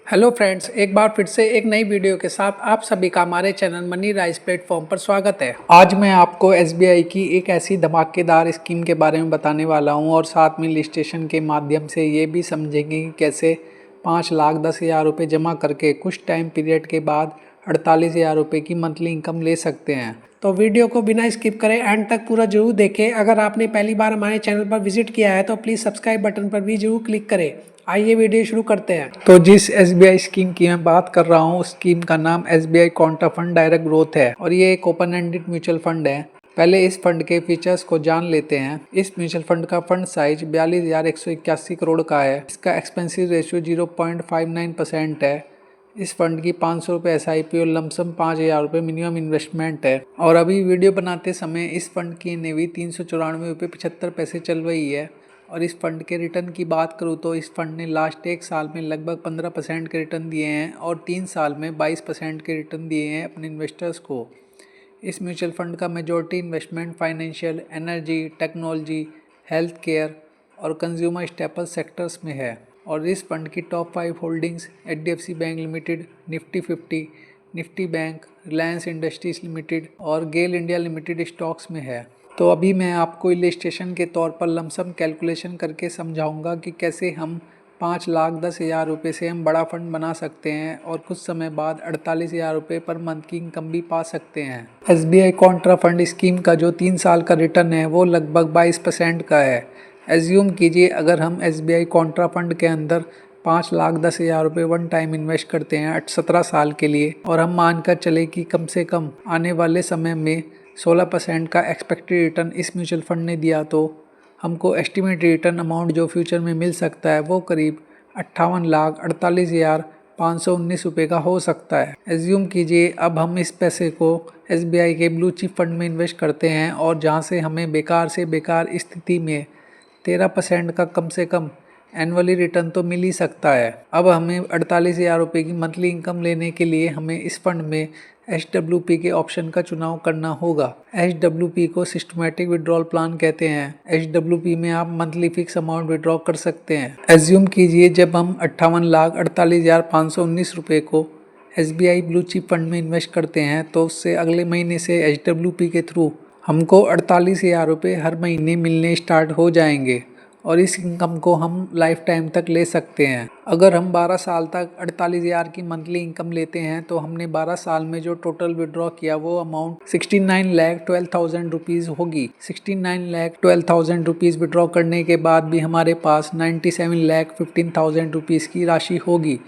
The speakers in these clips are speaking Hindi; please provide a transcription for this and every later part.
हेलो फ्रेंड्स, एक बार फिर से एक नई वीडियो के साथ आप सभी का हमारे चैनल मनी राइज प्लेटफॉर्म पर स्वागत है। आज मैं आपको एसबीआई की एक ऐसी धमाकेदार स्कीम के बारे में बताने वाला हूं और साथ में लिस्टेशन के माध्यम से ये भी समझेंगे कि कैसे 5,10,000 रुपये जमा करके कुछ टाइम पीरियड के बाद 48,000 रुपये की मंथली इनकम ले सकते हैं। तो वीडियो को बिना स्किप करें एंड तक पूरा जरूर देखें। अगर आपने पहली बार हमारे चैनल पर विजिट किया है तो प्लीज़ सब्सक्राइब बटन पर भी जरूर क्लिक करें। आइए वीडियो शुरू करते हैं। तो जिस एसबीआई स्कीम की मैं बात कर रहा हूँ, स्कीम का नाम SBI Contra fund direct growth है और ये एक ओपन एंडेड म्यूचुअल फंड है। पहले इस फंड के फीचर्स को जान लेते हैं। इस म्यूचुअल फंड का फंड साइज 42,181 करोड़ का है। इसका एक्सपेंसिव रेशियो 0.59% है। इस फंड की 500 रुपये SIP और लमसम 5,000 रुपये मिनिमम इन्वेस्टमेंट है। और अभी वीडियो बनाते समय इस फंड की NAV 394.75 चल रही है। और इस फंड के रिटर्न की बात करूँ तो इस फंड ने लास्ट एक साल में लगभग 15% के रिटर्न दिए हैं और 3 साल में 22% के रिटर्न दिए हैं अपने इन्वेस्टर्स को। इस म्यूचुअल फंड का majority investment financial, energy, technology, health care और कंज्यूमर स्टेपल सेक्टर्स में है। और इस फंड की top 5 holdings HDFC bank limited, Nifty 50, Nifty bank, Reliance industries limited और गेल इंडिया लिमिटेड स्टॉक्स में है। तो अभी मैं आपको इलिस्ट्रेशन के तौर पर लमसम कैलकुलेशन करके समझाऊंगा कि कैसे हम 5,10,000 रुपये से हम बड़ा फंड बना सकते हैं और कुछ समय बाद 48,000 रुपये पर मंथ की इनकम भी पा सकते हैं। SBI कॉन्ट्रा फंड स्कीम का जो 3 साल का रिटर्न है वो लगभग 22% का है। एज्यूम कीजिए अगर हम SBI कॉन्ट्रा फंड के अंदर 5,10,000 रुपये वन टाइम इन्वेस्ट करते हैं 17 साल के लिए और हम मानकर चले कि कम से कम आने वाले समय में 16% का एक्सपेक्टेड रिटर्न इस म्यूचुअल फंड ने दिया, तो हमको एस्टिमेटेड रिटर्न अमाउंट जो फ्यूचर में मिल सकता है वो करीब 58,48,519 रुपये का हो सकता है। एज्यूम कीजिए अब हम इस पैसे को SBI के ब्लू चिप फंड में इन्वेस्ट करते हैं और जहां से हमें बेकार से बेकार स्थिति में 13% का कम से कम एनुअली रिटर्न तो मिल ही सकता है। अब हमें 48,000 रुपये की मंथली इनकम लेने के लिए हमें इस फंड में SWP के ऑप्शन का चुनाव करना होगा। SWP को सिस्टमेटिक विड्रॉल प्लान कहते हैं। SWP में आप मंथली फिक्स अमाउंट विड्रॉ कर सकते हैं। एज्यूम कीजिए जब हम 58,48,519 रुपये को SBI ब्लू चिप फंड में इन्वेस्ट करते हैं तो उससे अगले महीने से SWP के थ्रू हमको 48,000 रुपये हर महीने मिलने स्टार्ट हो जाएंगे और इस इनकम को हम लाइफ टाइम तक ले सकते हैं। अगर हम 12 साल तक 48,000 की मंथली इनकम लेते हैं तो हमने 12 साल में जो टोटल विड्रॉ किया वो अमाउंट 69,12,000 रुपीज़ होगी। 69,12,000 रुपीज़ विड्रॉ करने के बाद भी हमारे पास 97,15,000 रुपीज़ की राशि होगी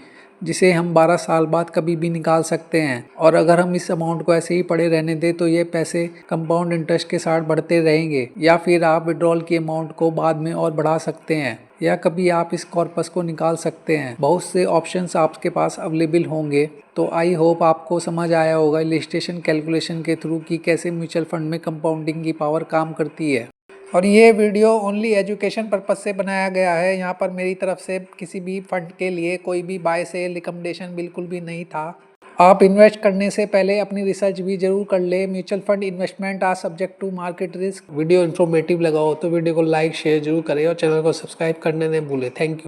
जिसे हम 12 साल बाद कभी भी निकाल सकते हैं। और अगर हम इस अमाउंट को ऐसे ही पड़े रहने दें तो ये पैसे कंपाउंड इंटरेस्ट के साथ बढ़ते रहेंगे, या फिर आप विड्रॉल की अमाउंट को बाद में और बढ़ा सकते हैं या कभी आप इस कॉर्पस को निकाल सकते हैं। बहुत से ऑप्शंस आपके पास अवेलेबल होंगे। तो आई होप आपको समझ आया होगा इलिस्ट्रेशन कैलकुलेशन के थ्रू कि कैसे म्यूचुअल फंड में कंपाउंडिंग की पावर काम करती है। और ये वीडियो ओनली एजुकेशन पर्पज से बनाया गया है। यहाँ पर मेरी तरफ से किसी भी फंड के लिए कोई भी बाय सेल रिकमेंडेशन बिल्कुल भी नहीं था। आप इन्वेस्ट करने से पहले अपनी रिसर्च भी जरूर कर ले। Mutual fund investment are subject to market risk. Video informative लगा हो तो वीडियो को लाइक शेयर जरूर करें और चैनल को सब्सक्राइब करने न भूलें। Thank you.